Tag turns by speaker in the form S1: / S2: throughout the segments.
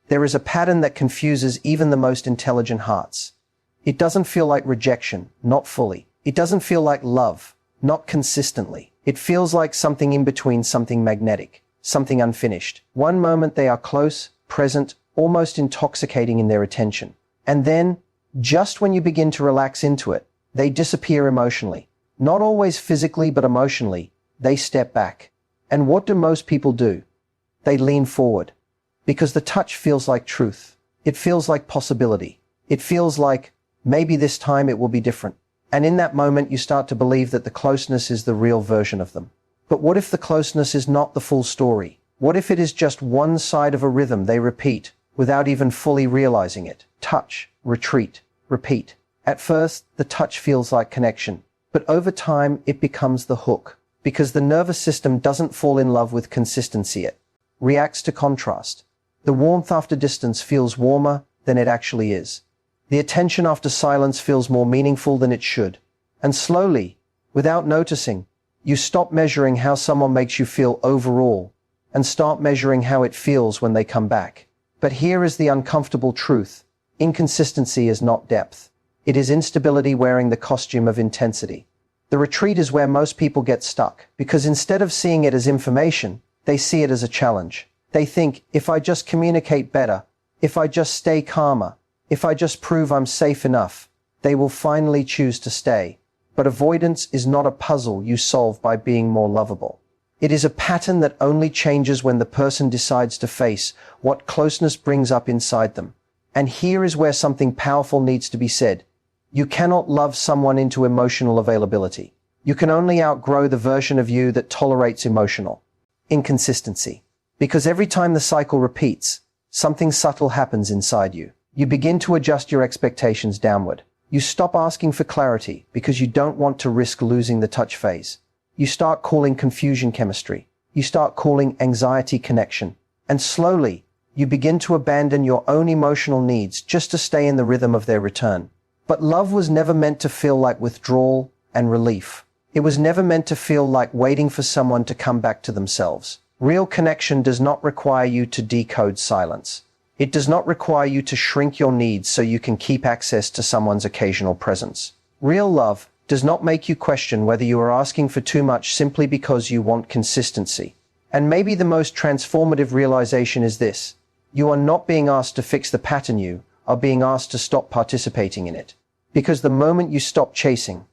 S1: There is a pattern that confuses even the most intelligent hearts. It doesn't feel like rejection, not fully. It doesn't feel like love, not consistently. It feels like something in between, something magnetic, something unfinished. One moment they are close, present, almost intoxicating in their attention. And then, just when you begin to relax into it, they disappear emotionally. Not always physically, but emotionally. They step back. And what do most people do? They lean forward. Because the touch feels like truth. It feels like possibility. It feels like, maybe this time it will be different. And in that moment you start to believe that the closeness is the real version of them. But what if the closeness is not the full story? What if it is just one side of a rhythm they repeat, without even fully realizing it? Touch, retreat, repeat. At first, the touch feels like connection. But over time, it becomes the hook. Because the nervous system doesn't fall in love with consistency, it reacts to contrast. The warmth after distance feels warmer than it actually is. The attention after silence feels more meaningful than it should. And slowly, without noticing, you stop measuring how someone makes you feel overall and start measuring how it feels when they come back. But here is the uncomfortable truth. Inconsistency is not depth. It is instability wearing the costume of intensity. The retreat is where most people get stuck, because instead of seeing it as information, they see it as a challenge. They think, if I just communicate better, if I just stay calmer, if I just prove I'm safe enough, they will finally choose to stay. But avoidance is not a puzzle you solve by being more lovable. It is a pattern that only changes when the person decides to face what closeness brings up inside them. And here is where something powerful needs to be said. You cannot love someone into emotional availability. You can only outgrow the version of you that tolerates emotional inconsistency. Because every time the cycle repeats, something subtle happens inside you. You begin to adjust your expectations downward. You stop asking for clarity because you don't want to risk losing the touch phase. You start calling confusion chemistry. You start calling anxiety connection. And slowly, you begin to abandon your own emotional needs just to stay in the rhythm of their return. But love was never meant to feel like withdrawal and relief. It was never meant to feel like waiting for someone to come back to themselves. Real connection does not require you to decode silence. It does not require you to shrink your needs so you can keep access to someone's occasional presence. Real love does not make you question whether you are asking for too much simply because you want consistency. And maybe the most transformative realization is this. You are not being asked to fix the pattern, you are being asked to stop participating in it. Because the moment you stop chasing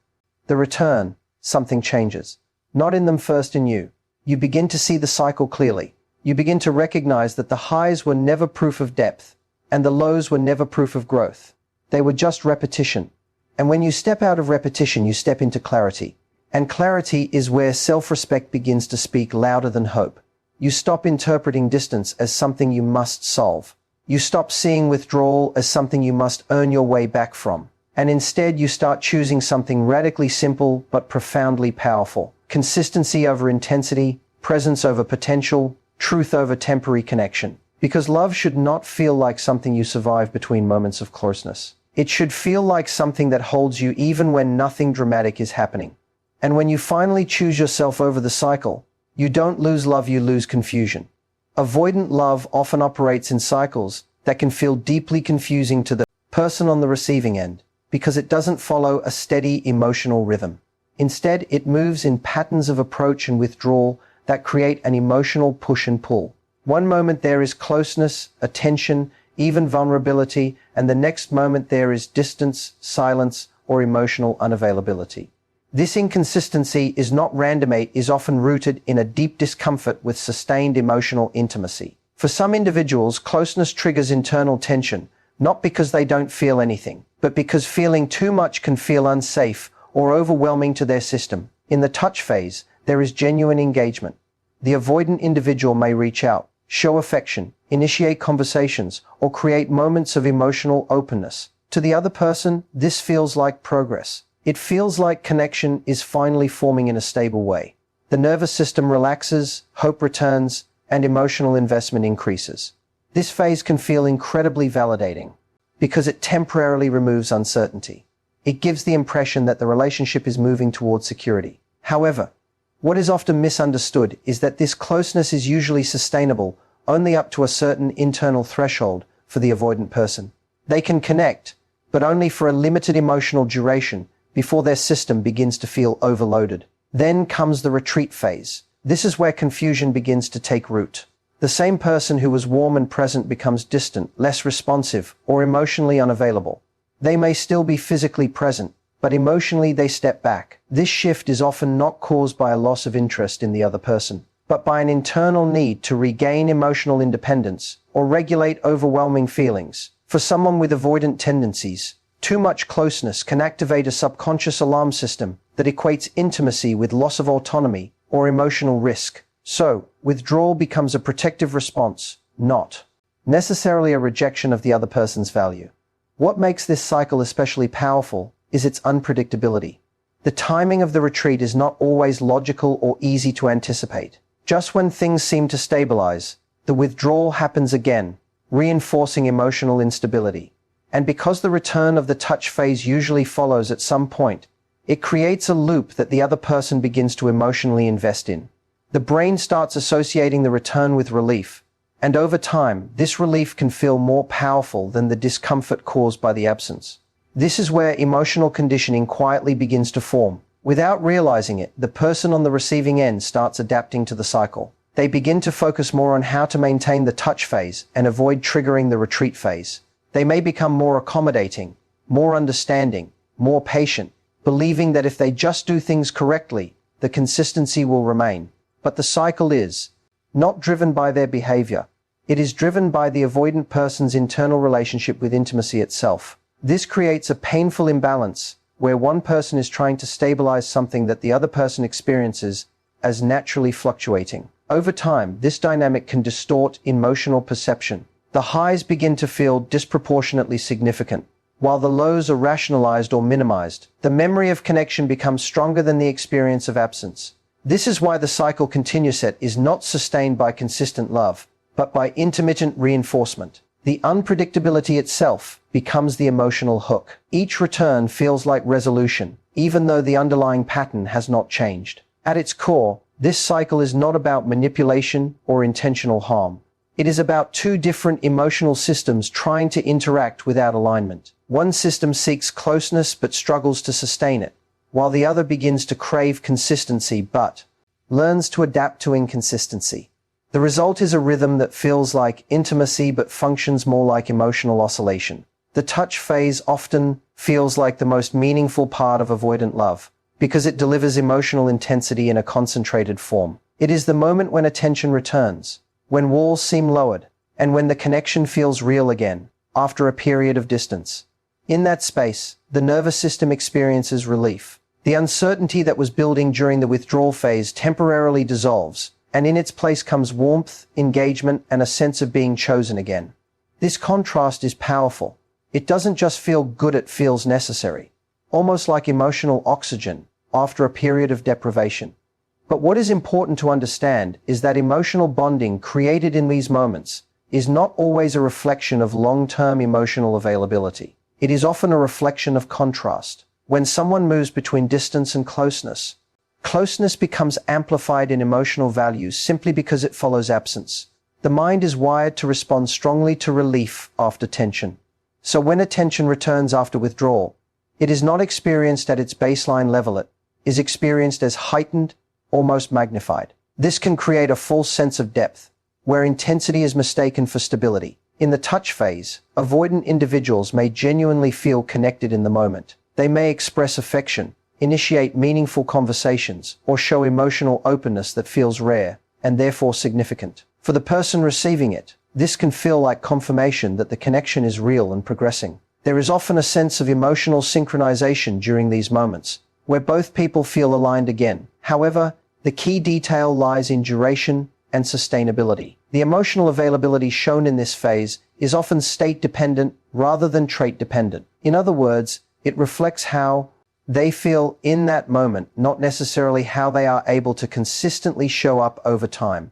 S1: the return, something changes. Not in them, first in you. You begin to see the cycle clearly. You begin to recognize that the highs were never proof of depth, and the lows were never proof of growth. They were just repetition. And when you step out of repetition, you step into clarity. And clarity is where self-respect begins to speak louder than hope. You stop interpreting distance as something you must solve. You stop seeing withdrawal as something you must earn your way back from. And instead you start choosing something radically simple but profoundly powerful. Consistency over intensity, presence over potential, truth over temporary connection. Because love should not feel like something you survive between moments of closeness. It should feel like something that holds you even when nothing dramatic is happening. And when you finally choose yourself over the cycle, you don't lose love, you lose confusion. Avoidant love often operates in cycles that can feel deeply confusing to the person on the receiving end, because it doesn't follow a steady emotional rhythm. Instead, it moves in patterns of approach and withdrawal that create an emotional push and pull. One moment there is closeness, attention, even vulnerability, and the next moment there is distance, silence, or emotional unavailability. This inconsistency is not random, it is often rooted in a deep discomfort with sustained emotional intimacy. For some individuals, closeness triggers internal tension, not because they don't feel anything, but because feeling too much can feel unsafe or overwhelming to their system. In the touch phase, there is genuine engagement. The avoidant individual may reach out, show affection, initiate conversations, or create moments of emotional openness. To the other person, this feels like progress. It feels like connection is finally forming in a stable way. The nervous system relaxes, hope returns, and emotional investment increases. This phase can feel incredibly validating because it temporarily removes uncertainty. It gives the impression that the relationship is moving towards security. However, what is often misunderstood is that this closeness is usually sustainable only up to a certain internal threshold for the avoidant person. They can connect, but only for a limited emotional duration before their system begins to feel overloaded. Then comes the retreat phase. This is where confusion begins to take root. The same person who was warm and present becomes distant, less responsive, or emotionally unavailable. They may still be physically present, but emotionally they step back. This shift is often not caused by a loss of interest in the other person, but by an internal need to regain emotional independence or regulate overwhelming feelings. For someone with avoidant tendencies, too much closeness can activate a subconscious alarm system that equates intimacy with loss of autonomy or emotional risk. So, withdrawal becomes a protective response, not necessarily a rejection of the other person's value. What makes this cycle especially powerful is its unpredictability. The timing of the retreat is not always logical or easy to anticipate. Just when things seem to stabilize, the withdrawal happens again, reinforcing emotional instability. And because the return of the touch phase usually follows at some point, it creates a loop that the other person begins to emotionally invest in. The brain starts associating the return with relief, and over time, this relief can feel more powerful than the discomfort caused by the absence. This is where emotional conditioning quietly begins to form. Without realizing it, the person on the receiving end starts adapting to the cycle. They begin to focus more on how to maintain the touch phase and avoid triggering the retreat phase. They may become more accommodating, more understanding, more patient, believing that if they just do things correctly, the consistency will remain. But the cycle is not driven by their behavior. It is driven by the avoidant person's internal relationship with intimacy itself. This creates a painful imbalance where one person is trying to stabilize something that the other person experiences as naturally fluctuating. Over time, this dynamic can distort emotional perception. The highs begin to feel disproportionately significant, while the lows are rationalized or minimized. The memory of connection becomes stronger than the experience of absence. This is why the cycle continuous is not sustained by consistent love, but by intermittent reinforcement. The unpredictability itself becomes the emotional hook. Each return feels like resolution, even though the underlying pattern has not changed. At its core, this cycle is not about manipulation or intentional harm. It is about two different emotional systems trying to interact without alignment. One system seeks closeness but struggles to sustain it, while the other begins to crave consistency but learns to adapt to inconsistency. The result is a rhythm that feels like intimacy but functions more like emotional oscillation. The touch phase often feels like the most meaningful part of avoidant love, because it delivers emotional intensity in a concentrated form. It is the moment when attention returns, when walls seem lowered, and when the connection feels real again, after a period of distance. In that space, the nervous system experiences relief. The uncertainty that was building during the withdrawal phase temporarily dissolves, and in its place comes warmth, engagement, and a sense of being chosen again. This contrast is powerful. It doesn't just feel good, it feels necessary, almost like emotional oxygen after a period of deprivation. But what is important to understand is that emotional bonding created in these moments is not always a reflection of long-term emotional availability. It is often a reflection of contrast. When someone moves between distance and closeness, closeness becomes amplified in emotional values simply because it follows absence. The mind is wired to respond strongly to relief after tension. So when attention returns after withdrawal, it is not experienced at its baseline level, it is experienced as heightened, almost magnified. This can create a false sense of depth, where intensity is mistaken for stability. In the touch phase, avoidant individuals may genuinely feel connected in the moment. They may express affection, initiate meaningful conversations, or show emotional openness that feels rare, and therefore significant. For the person receiving it, this can feel like confirmation that the connection is real and progressing. There is often a sense of emotional synchronization during these moments, where both people feel aligned again. However, the key detail lies in duration and sustainability. The emotional availability shown in this phase is often state-dependent rather than trait-dependent. In other words, it reflects how they feel in that moment, not necessarily how they are able to consistently show up over time.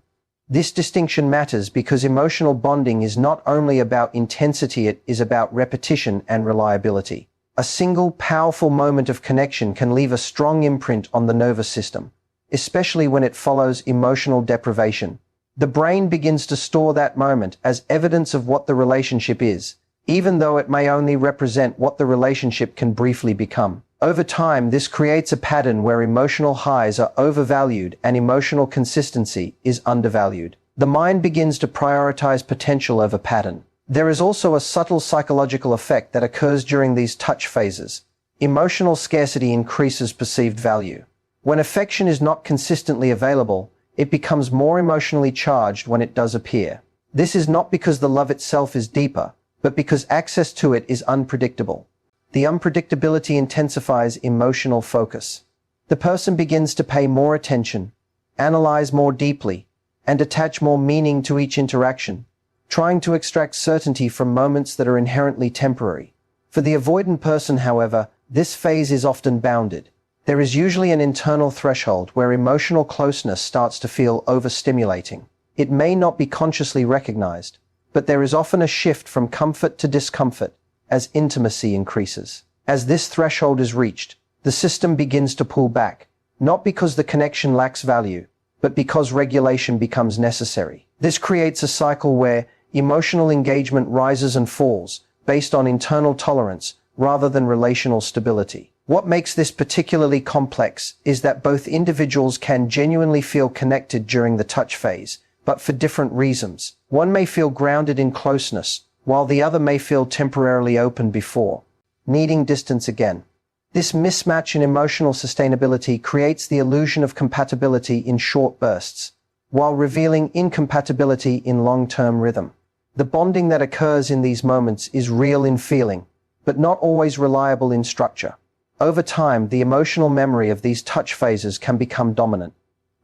S1: This distinction matters because emotional bonding is not only about intensity, it is about repetition and reliability. A single powerful moment of connection can leave a strong imprint on the nervous system, especially when it follows emotional deprivation. The brain begins to store that moment as evidence of what the relationship is, even though it may only represent what the relationship can briefly become. Over time, this creates a pattern where emotional highs are overvalued and emotional consistency is undervalued. The mind begins to prioritize potential over pattern. There is also a subtle psychological effect that occurs during these touch phases. Emotional scarcity increases perceived value. When affection is not consistently available, it becomes more emotionally charged when it does appear. This is not because the love itself is deeper, but because access to it is unpredictable. The unpredictability intensifies emotional focus. The person begins to pay more attention, analyze more deeply, and attach more meaning to each interaction, trying to extract certainty from moments that are inherently temporary. For the avoidant person, however, this phase is often bounded. There is usually an internal threshold where emotional closeness starts to feel overstimulating. It may not be consciously recognized, but there is often a shift from comfort to discomfort as intimacy increases. As this threshold is reached, the system begins to pull back, not because the connection lacks value, but because regulation becomes necessary. This creates a cycle where emotional engagement rises and falls based on internal tolerance rather than relational stability. What makes this particularly complex is that both individuals can genuinely feel connected during the touch phase, but for different reasons. One may feel grounded in closeness, while the other may feel temporarily open before needing distance again. This mismatch in emotional sustainability creates the illusion of compatibility in short bursts, while revealing incompatibility in long-term rhythm. The bonding that occurs in these moments is real in feeling, but not always reliable in structure. Over time, the emotional memory of these touch phases can become dominant.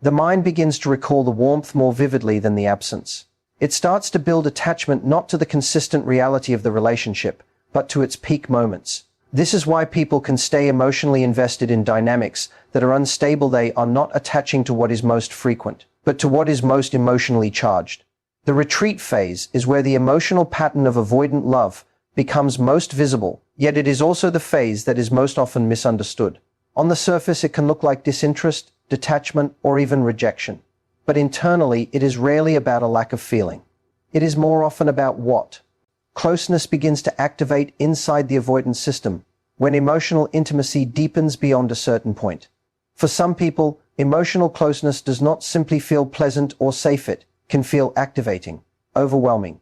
S1: The mind begins to recall the warmth more vividly than the absence. It starts to build attachment not to the consistent reality of the relationship, but to its peak moments. This is why people can stay emotionally invested in dynamics that are unstable. They are not attaching to what is most frequent, but to what is most emotionally charged. The retreat phase is where the emotional pattern of avoidant love becomes most visible, yet it is also the phase that is most often misunderstood. On the surface, it can look like disinterest, detachment, or even rejection. But internally, it is rarely about a lack of feeling. It is more often about what? Closeness begins to activate inside the avoidance system when emotional intimacy deepens beyond a certain point. For some people, emotional closeness does not simply feel pleasant or safe. It can feel activating, overwhelming,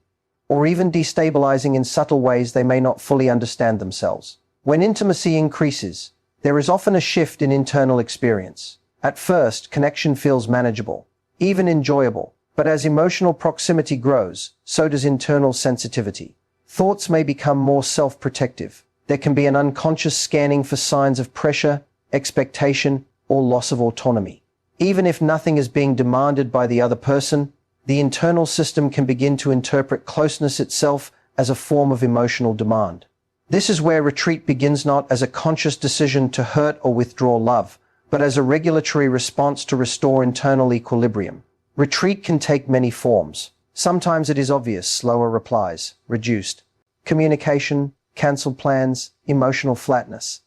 S1: or even destabilizing in subtle ways they may not fully understand themselves. When intimacy increases, there is often a shift in internal experience. At first, connection feels manageable, even enjoyable, but as emotional proximity grows, so does internal sensitivity. Thoughts may become more self-protective. There can be an unconscious scanning for signs of pressure, expectation, or loss of autonomy. Even if nothing is being demanded by the other person, the internal system can begin to interpret closeness itself as a form of emotional demand. This is where retreat begins, not as a conscious decision to hurt or withdraw love, but as a regulatory response to restore internal equilibrium. Retreat can take many forms. Sometimes it is obvious: slower replies, reduced communication, cancelled plans, emotional flatness.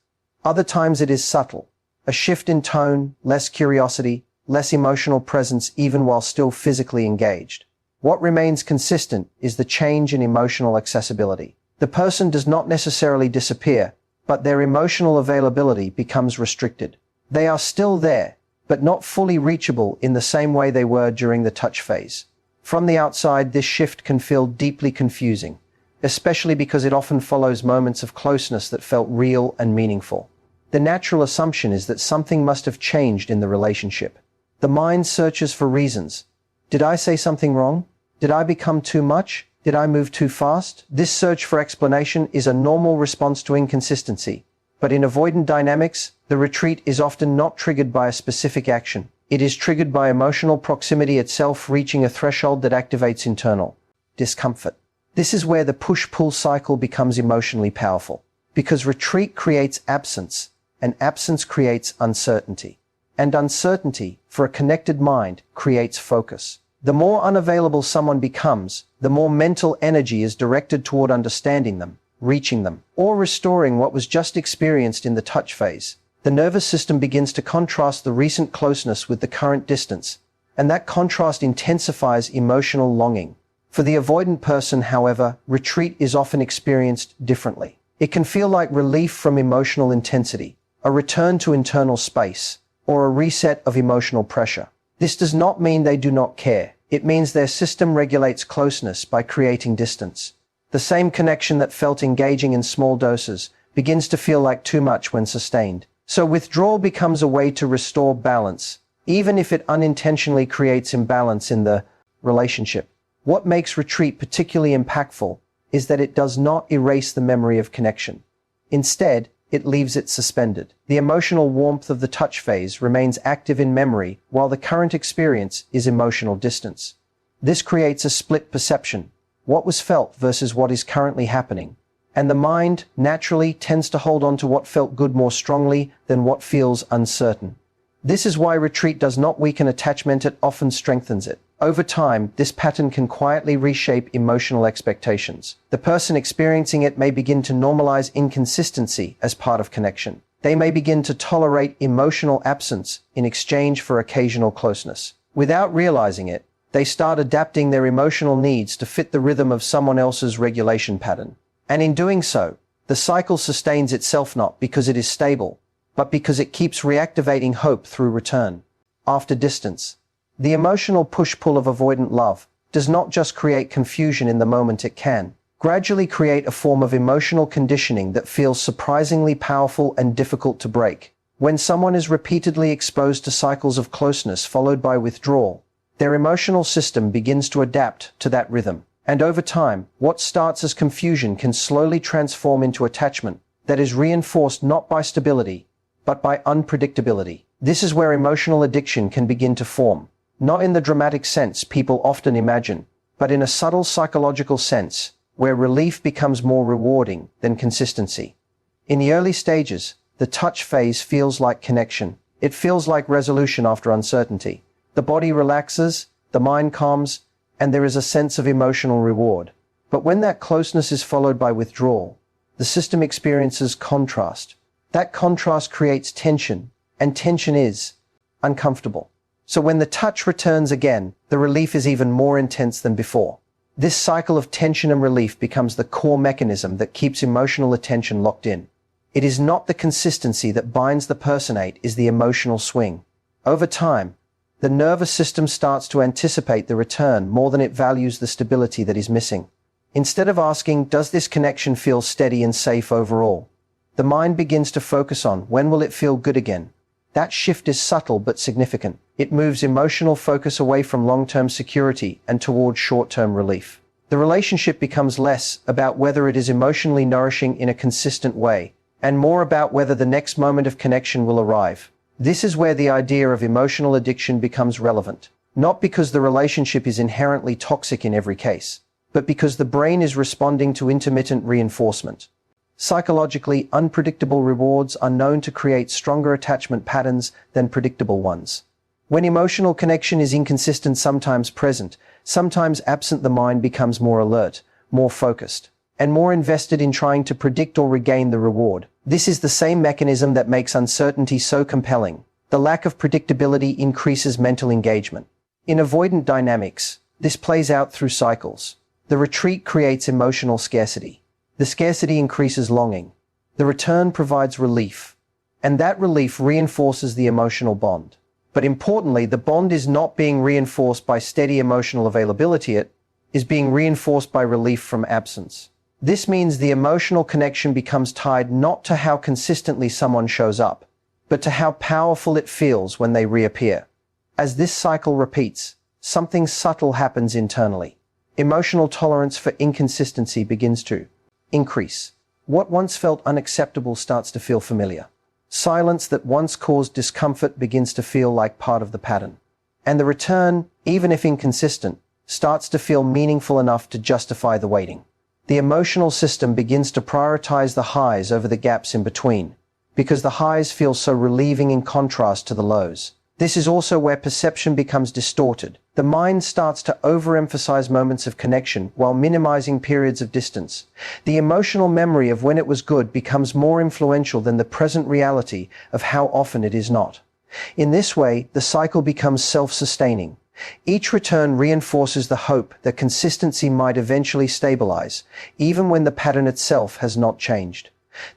S1: Other times it is subtle: a shift in tone, less curiosity, less emotional presence even while still physically engaged. What remains consistent is the change in emotional accessibility. The person does not necessarily disappear, but their emotional availability becomes restricted. They are still there, but not fully reachable in the same way they were during the touch phase. From the outside, this shift can feel deeply confusing, especially because it often follows moments of closeness that felt real and meaningful. The natural assumption is that something must have changed in the relationship. The mind searches for reasons. Did I say something wrong? Did I become too much? Did I move too fast? This search for explanation is a normal response to inconsistency. But in avoidant dynamics, the retreat is often not triggered by a specific action. It is triggered by emotional proximity itself reaching a threshold that activates internal discomfort. This is where the push-pull cycle becomes emotionally powerful, because retreat creates absence, and absence creates uncertainty. And uncertainty, for a connected mind, creates focus. The more unavailable someone becomes, the more mental energy is directed toward understanding them, reaching them, or restoring what was just experienced in the touch phase. The nervous system begins to contrast the recent closeness with the current distance, and that contrast intensifies emotional longing. For the avoidant person, however, retreat is often experienced differently. It can feel like relief from emotional intensity, a return to internal space, or a reset of emotional pressure. This does not mean they do not care. It means their system regulates closeness by creating distance. The same connection that felt engaging in small doses begins to feel like too much when sustained. So withdrawal becomes a way to restore balance, even if it unintentionally creates imbalance in the relationship. What makes retreat particularly impactful is that it does not erase the memory of connection. Instead, it leaves it suspended. The emotional warmth of the touch phase remains active in memory while the current experience is emotional distance. This creates a split perception, what was felt versus what is currently happening. And the mind, naturally, tends to hold on to what felt good more strongly than what feels uncertain. This is why retreat does not weaken attachment, it often strengthens it. Over time, this pattern can quietly reshape emotional expectations. The person experiencing it may begin to normalize inconsistency as part of connection. They may begin to tolerate emotional absence in exchange for occasional closeness. Without realizing it, they start adapting their emotional needs to fit the rhythm of someone else's regulation pattern. And in doing so, the cycle sustains itself not because it is stable, but because it keeps reactivating hope through return. After distance, the emotional push-pull of avoidant love does not just create confusion in the moment, it can gradually create a form of emotional conditioning that feels surprisingly powerful and difficult to break. When someone is repeatedly exposed to cycles of closeness followed by withdrawal, their emotional system begins to adapt to that rhythm. And over time, what starts as confusion can slowly transform into attachment that is reinforced not by stability, but by unpredictability. This is where emotional addiction can begin to form. Not in the dramatic sense people often imagine, but in a subtle psychological sense, where relief becomes more rewarding than consistency. In the early stages, the touch phase feels like connection. It feels like resolution after uncertainty. The body relaxes, the mind calms, and there is a sense of emotional reward. But when that closeness is followed by withdrawal, the system experiences contrast. That contrast creates tension, and tension is uncomfortable. So when the touch returns again, the relief is even more intense than before. This cycle of tension and relief becomes the core mechanism that keeps emotional attention locked in. It is not the consistency that binds the personate, it is the emotional swing. Over time, the nervous system starts to anticipate the return more than it values the stability that is missing. Instead of asking, does this connection feel steady and safe overall? The mind begins to focus on, when will it feel good again? That shift is subtle but significant. It moves emotional focus away from long-term security and towards short-term relief. The relationship becomes less about whether it is emotionally nourishing in a consistent way, and more about whether the next moment of connection will arrive. This is where the idea of emotional addiction becomes relevant. Not because the relationship is inherently toxic in every case, but because the brain is responding to intermittent reinforcement. Psychologically, unpredictable rewards are known to create stronger attachment patterns than predictable ones. When emotional connection is inconsistent, sometimes present, sometimes absent, the mind becomes more alert, more focused, and more invested in trying to predict or regain the reward. This is the same mechanism that makes uncertainty so compelling. The lack of predictability increases mental engagement. In avoidant dynamics, this plays out through cycles. The retreat creates emotional scarcity. The scarcity increases longing. The return provides relief. And that relief reinforces the emotional bond. But importantly, the bond is not being reinforced by steady emotional availability, it is being reinforced by relief from absence. This means the emotional connection becomes tied not to how consistently someone shows up, but to how powerful it feels when they reappear. As this cycle repeats, something subtle happens internally. Emotional tolerance for inconsistency begins to increase. What once felt unacceptable starts to feel familiar. Silence that once caused discomfort begins to feel like part of the pattern. And the return, even if inconsistent, starts to feel meaningful enough to justify the waiting. The emotional system begins to prioritize the highs over the gaps in between, because the highs feel so relieving in contrast to the lows. This is also where perception becomes distorted. The mind starts to overemphasize moments of connection while minimizing periods of distance. The emotional memory of when it was good becomes more influential than the present reality of how often it is not. In this way, the cycle becomes self-sustaining. Each return reinforces the hope that consistency might eventually stabilize, even when the pattern itself has not changed.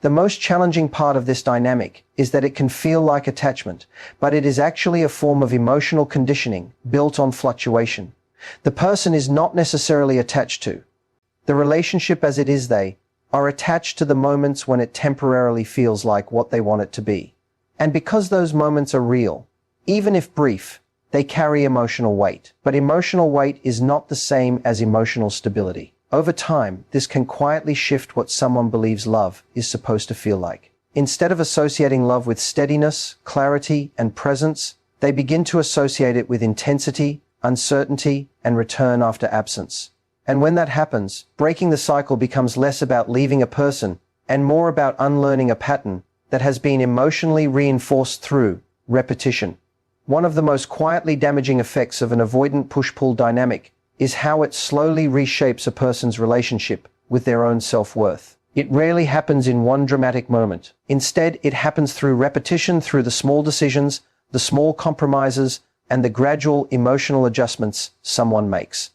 S1: The most challenging part of this dynamic is that it can feel like attachment, but it is actually a form of emotional conditioning built on fluctuation. The person is not necessarily attached to the relationship as it is. They are attached to the moments when it temporarily feels like what they want it to be. And because those moments are real, even if brief, they carry emotional weight. But emotional weight is not the same as emotional stability. Over time, this can quietly shift what someone believes love is supposed to feel like. Instead of associating love with steadiness, clarity, and presence, they begin to associate it with intensity, uncertainty, and return after absence. And when that happens, breaking the cycle becomes less about leaving a person and more about unlearning a pattern that has been emotionally reinforced through repetition. One of the most quietly damaging effects of an avoidant push-pull dynamic is how it slowly reshapes a person's relationship with their own self-worth. It rarely happens in one dramatic moment. Instead, it happens through repetition, through the small decisions, the small compromises, and the gradual emotional adjustments someone makes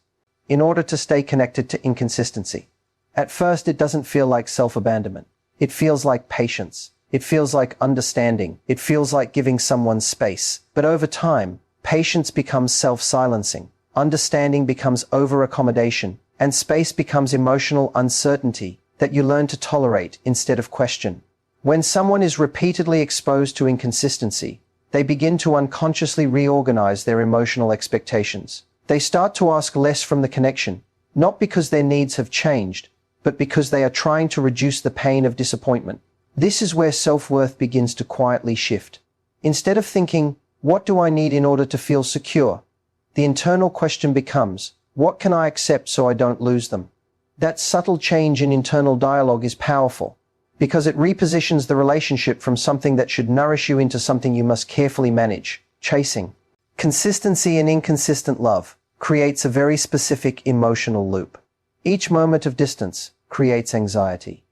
S1: in order to stay connected to inconsistency. At first, it doesn't feel like self-abandonment. It feels like patience. It feels like understanding. It feels like giving someone space. But over time, patience becomes self-silencing. Understanding becomes over-accommodation, and space becomes emotional uncertainty that you learn to tolerate instead of question. When someone is repeatedly exposed to inconsistency, they begin to unconsciously reorganize their emotional expectations. They start to ask less from the connection, not because their needs have changed, but because they are trying to reduce the pain of disappointment. This is where self-worth begins to quietly shift. Instead of thinking, what do I need in order to feel secure? The internal question becomes, what can I accept so I don't lose them? That subtle change in internal dialogue is powerful, because it repositions the relationship from something that should nourish you into something you must carefully manage, chasing. Consistency in inconsistent love creates a very specific emotional loop. Each moment of distance creates anxiety.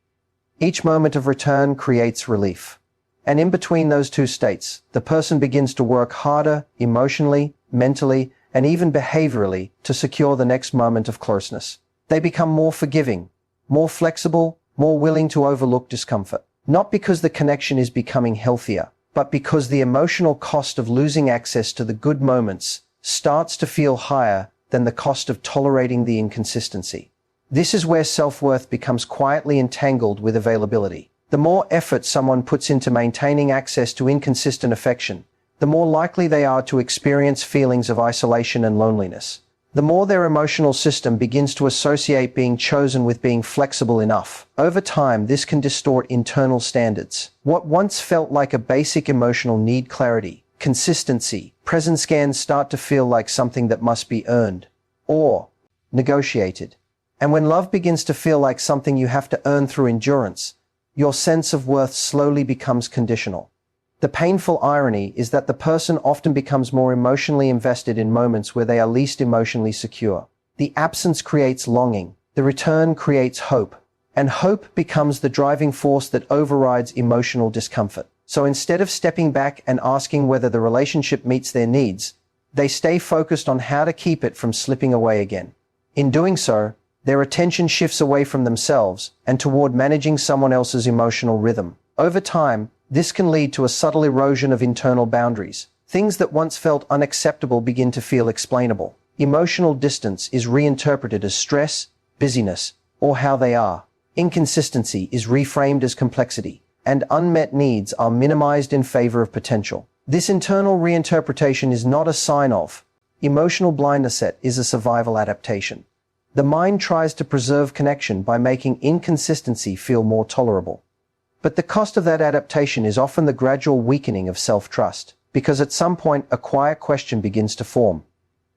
S1: Each moment of return creates relief. And in between those two states, the person begins to work harder emotionally, mentally, and even behaviorally to secure the next moment of closeness. They become more forgiving, more flexible, more willing to overlook discomfort. Not because the connection is becoming healthier, but because the emotional cost of losing access to the good moments starts to feel higher than the cost of tolerating the inconsistency. This is where self-worth becomes quietly entangled with availability. The more effort someone puts into maintaining access to inconsistent affection, the more likely they are to experience feelings of isolation and loneliness. The more their emotional system begins to associate being chosen with being flexible enough. Over time, this can distort internal standards. What once felt like a basic emotional need, clarity, consistency, presence, can start to feel like something that must be earned or negotiated. And when love begins to feel like something you have to earn through endurance, your sense of worth slowly becomes conditional. The painful irony is that the person often becomes more emotionally invested in moments where they are least emotionally secure. The absence creates longing, the return creates hope, and hope becomes the driving force that overrides emotional discomfort. So instead of stepping back and asking whether the relationship meets their needs, they stay focused on how to keep it from slipping away again. In doing so, their attention shifts away from themselves and toward managing someone else's emotional rhythm. Over time, this can lead to a subtle erosion of internal boundaries. Things that once felt unacceptable begin to feel explainable. Emotional distance is reinterpreted as stress, busyness, or how they are. Inconsistency is reframed as complexity, and unmet needs are minimized in favor of potential. This internal reinterpretation is not a sign of emotional blindness, it is a survival adaptation. The mind tries to preserve connection by making inconsistency feel more tolerable. But the cost of that adaptation is often the gradual weakening of self-trust, because at some point a quiet question begins to form.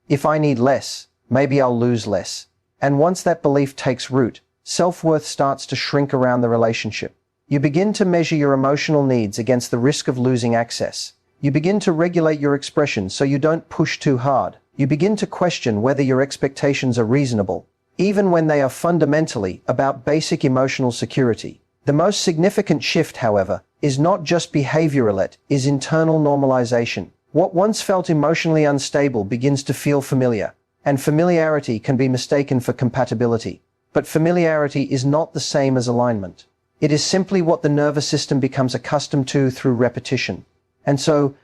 S1: If I need less, maybe I'll lose less. And once that belief takes root, self-worth starts to shrink around the relationship. You begin to measure your emotional needs against the risk of losing access. You begin to regulate your expression so you don't push too hard. You begin to question whether your expectations are reasonable, even when they are fundamentally about basic emotional security. The most significant shift, however, is not just behavioral, it is internal normalization. What once felt emotionally unstable begins to feel familiar, and familiarity can be mistaken for compatibility. But familiarity is not the same as alignment. It is simply what the nervous system becomes accustomed to through repetition. And so,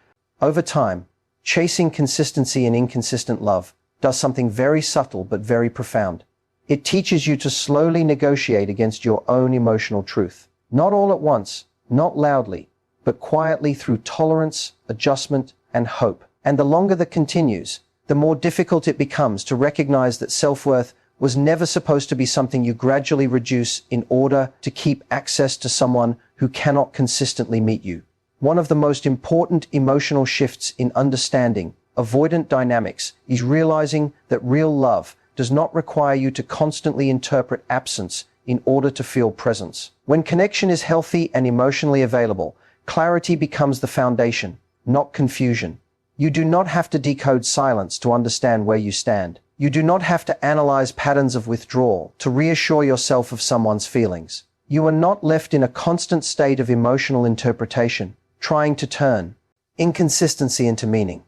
S1: over time, chasing consistency in inconsistent love does something very subtle but very profound. It teaches you to slowly negotiate against your own emotional truth. Not all at once, not loudly, but quietly through tolerance, adjustment, and hope. And the longer that continues, the more difficult it becomes to recognize that self-worth was never supposed to be something you gradually reduce in order to keep access to someone who cannot consistently meet you. One of the most important emotional shifts in understanding avoidant dynamics is realizing that real love does not require you to constantly interpret absence in order to feel presence. When connection is healthy and emotionally available, clarity becomes the foundation, not confusion. You do not have to decode silence to understand where you stand. You do not have to analyze patterns of withdrawal to reassure yourself of someone's feelings. You are not left in a constant state of emotional interpretation, trying to turn inconsistency into meaning.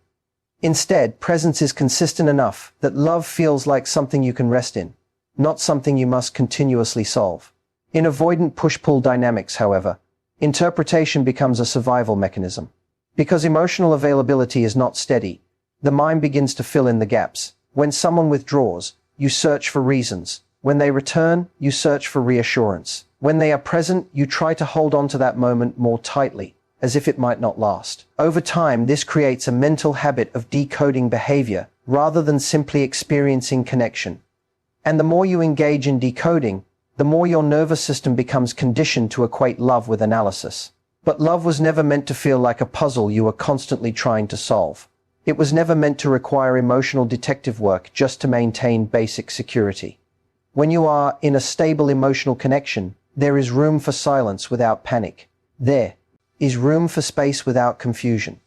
S1: Instead, presence is consistent enough that love feels like something you can rest in, not something you must continuously solve. In avoidant push-pull dynamics, however, interpretation becomes a survival mechanism. Because emotional availability is not steady, the mind begins to fill in the gaps. When someone withdraws, you search for reasons. When they return, you search for reassurance. When they are present, you try to hold on to that moment more tightly, as if it might not last. Over time, this creates a mental habit of decoding behavior rather than simply experiencing connection. And the more you engage in decoding, the more your nervous system becomes conditioned to equate love with analysis. But love was never meant to feel like a puzzle you were constantly trying to solve. It was never meant to require emotional detective work just to maintain basic security. When you are in a stable emotional connection, there is room for silence without panic. There is room for space without confusion.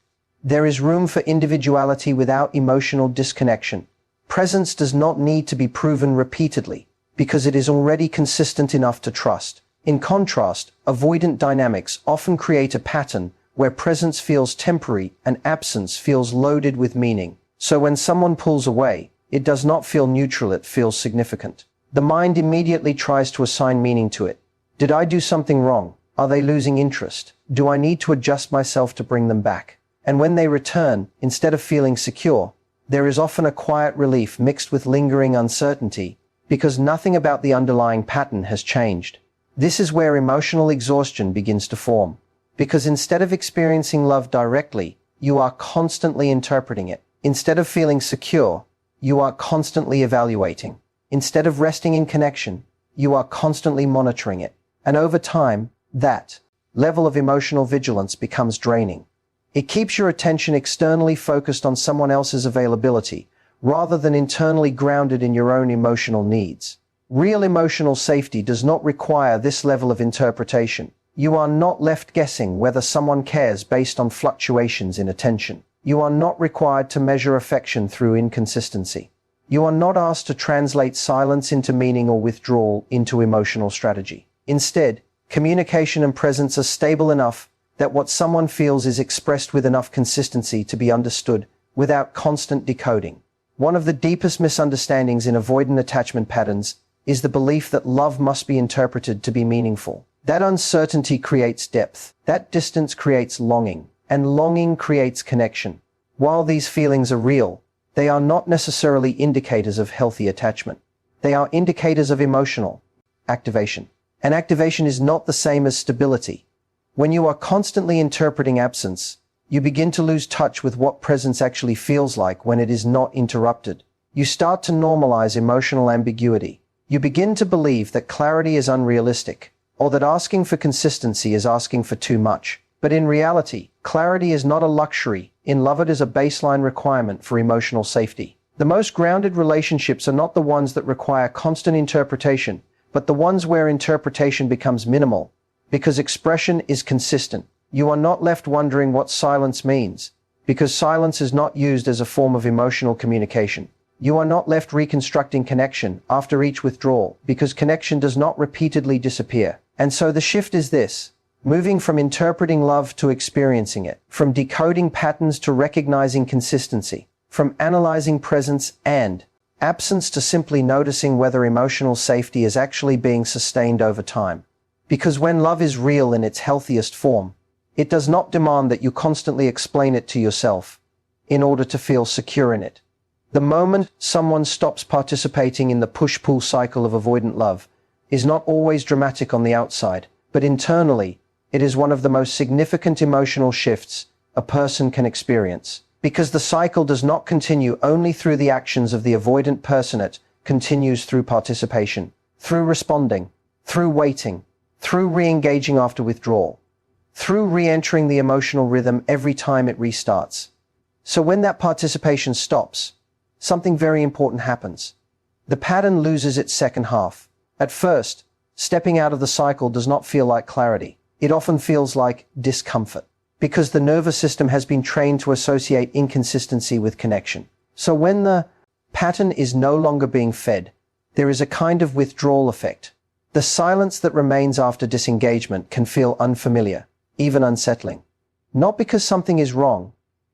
S1: There is room for individuality without emotional disconnection. Presence does not need to be proven repeatedly, because it is already consistent enough to trust. In contrast, avoidant dynamics often create a pattern where presence feels temporary and absence feels loaded with meaning. So when someone pulls away, it does not feel neutral, it feels significant. The mind immediately tries to assign meaning to it. Did I do something wrong? Are they losing interest? Do I need to adjust myself to bring them back? And when they return, instead of feeling secure, there is often a quiet relief mixed with lingering uncertainty, because nothing about the underlying pattern has changed. This is where emotional exhaustion begins to form. Because instead of experiencing love directly, you are constantly interpreting it. Instead of feeling secure, you are constantly evaluating. Instead of resting in connection, you are constantly monitoring it. And over time, that level of emotional vigilance becomes draining. It keeps your attention externally focused on someone else's availability, rather than internally grounded in your own emotional needs. Real emotional safety does not require this level of interpretation. You are not left guessing whether someone cares based on fluctuations in attention. You are not required to measure affection through inconsistency. You are not asked to translate silence into meaning or withdrawal into emotional strategy. Instead, communication and presence are stable enough that what someone feels is expressed with enough consistency to be understood without constant decoding. One of the deepest misunderstandings in avoidant attachment patterns is the belief that love must be interpreted to be meaningful. That uncertainty creates depth. That distance creates longing, and longing creates connection. While these feelings are real, they are not necessarily indicators of healthy attachment. They are indicators of emotional activation. And activation is not the same as stability. When you are constantly interpreting absence, you begin to lose touch with what presence actually feels like when it is not interrupted. You start to normalize emotional ambiguity. You begin to believe that clarity is unrealistic, or that asking for consistency is asking for too much. But in reality, clarity is not a luxury. In love, it is a baseline requirement for emotional safety. The most grounded relationships are not the ones that require constant interpretation, but the ones where interpretation becomes minimal, because expression is consistent. You are not left wondering what silence means, because silence is not used as a form of emotional communication. You are not left reconstructing connection after each withdrawal, because connection does not repeatedly disappear. And so the shift is this. moving from interpreting love to experiencing it, from decoding patterns to recognizing consistency, from analyzing presence and absence to simply noticing whether emotional safety is actually being sustained over time. Because when love is real in its healthiest form, it does not demand that you constantly explain it to yourself in order to feel secure in it. The moment someone stops participating in the push-pull cycle of avoidant love is not always dramatic on the outside, but internally, it is one of the most significant emotional shifts a person can experience. Because the cycle does not continue only through the actions of the avoidant person, it continues through participation, through responding, through waiting, through re-engaging after withdrawal, through re-entering the emotional rhythm every time it restarts. So when that participation stops, something very important happens. The pattern loses its second half. At first, stepping out of the cycle does not feel like clarity. It often feels like discomfort, because the nervous system has been trained to associate inconsistency with connection. So when the pattern is no longer being fed, there is a kind of withdrawal effect. The silence that remains after disengagement can feel unfamiliar, even unsettling. Not because something is wrong,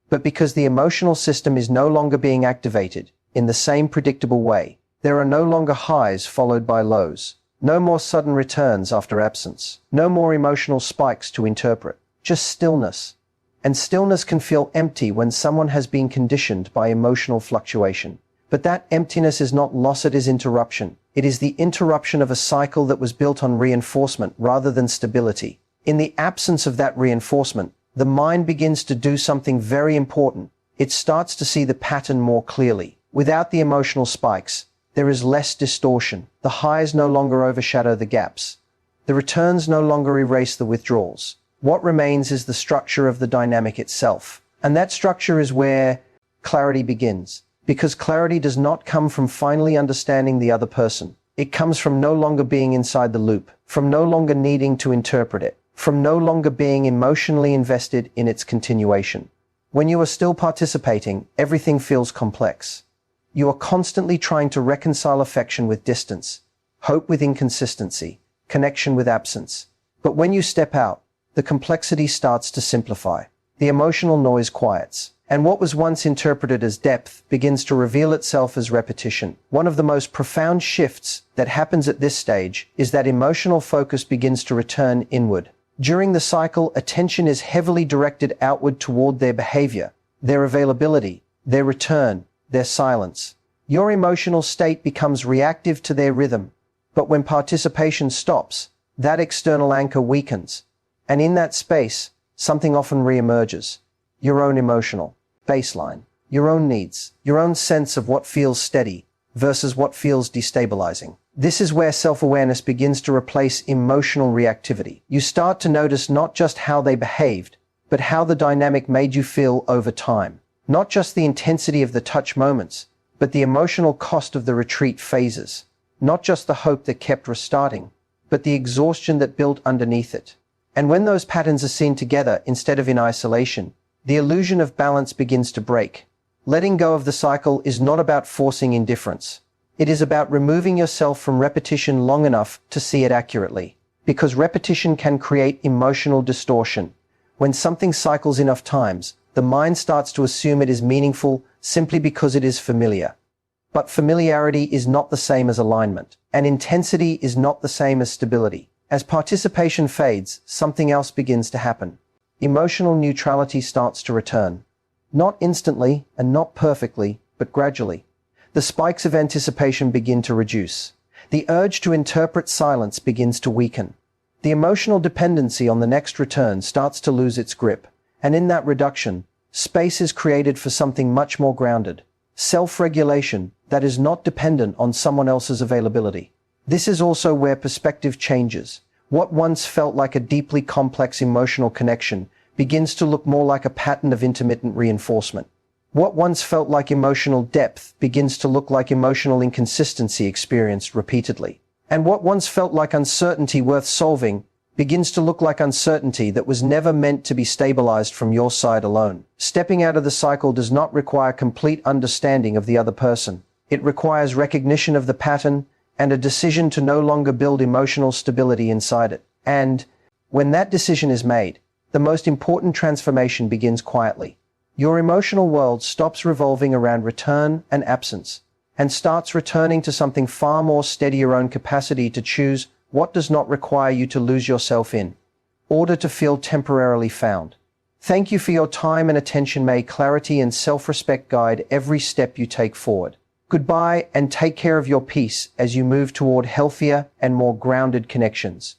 S1: but because the emotional system is no longer being activated in the same predictable way. There are no longer highs followed by lows, no more sudden returns after absence, no more emotional spikes to interpret, just stillness. And stillness can feel empty when someone has been conditioned by emotional fluctuation. But that emptiness is not loss, it is interruption. It is the interruption of a cycle that was built on reinforcement rather than stability. In the absence of that reinforcement, the mind begins to do something very important. It starts to see the pattern more clearly. Without the emotional spikes, there is less distortion. The highs no longer overshadow the gaps. The returns no longer erase the withdrawals. What remains is the structure of the dynamic itself. And that structure is where clarity begins. Because clarity does not come from finally understanding the other person. It comes from no longer being inside the loop, from no longer needing to interpret it, from no longer being emotionally invested in its continuation. When you are still participating, everything feels complex. You are constantly trying to reconcile affection with distance, hope with inconsistency, connection with absence. But when you step out, the complexity starts to simplify. The emotional noise quiets, and what was once interpreted as depth begins to reveal itself as repetition. One of the most profound shifts that happens at this stage is that emotional focus begins to return inward. During the cycle, attention is heavily directed outward toward their behavior, their availability, their return, their silence. Your emotional state becomes reactive to their rhythm. But when participation stops, that external anchor weakens. And in that space, something often reemerges. Your own emotional baseline, your own needs, your own sense of what feels steady versus what feels destabilizing. This is where self-awareness begins to replace emotional reactivity. You start to notice not just how they behaved, but how the dynamic made you feel over time. Not just the intensity of the touch moments, but the emotional cost of the retreat phases. Not just the hope that kept restarting, but the exhaustion that built underneath it. And when those patterns are seen together instead of in isolation, the illusion of balance begins to break. Letting go of the cycle is not about forcing indifference. It is about removing yourself from repetition long enough to see it accurately. Because repetition can create emotional distortion. When something cycles enough times, the mind starts to assume it is meaningful simply because it is familiar. But familiarity is not the same as alignment, and intensity is not the same as stability. As participation fades, something else begins to happen. Emotional neutrality starts to return. Not instantly and not perfectly, but gradually. The spikes of anticipation begin to reduce. The urge to interpret silence begins to weaken. The emotional dependency on the next return starts to lose its grip. And in that reduction, space is created for something much more grounded. Self-regulation that is not dependent on someone else's availability. This is also where perspective changes. What once felt like a deeply complex emotional connection begins to look more like a pattern of intermittent reinforcement. What once felt like emotional depth begins to look like emotional inconsistency experienced repeatedly. And what once felt like uncertainty worth solving begins to look like uncertainty that was never meant to be stabilized from your side alone. Stepping out of the cycle does not require complete understanding of the other person. It requires recognition of the pattern and a decision to no longer build emotional stability inside it. And When that decision is made, the most important transformation begins quietly. Your emotional world stops revolving around return and absence, and starts returning to something far more steady, your own capacity to choose what does not require you to lose yourself in order to feel temporarily found. Thank you for your time and attention. May clarity and self-respect guide every step you take forward. Goodbye, and take care of your peace as you move toward healthier and more grounded connections.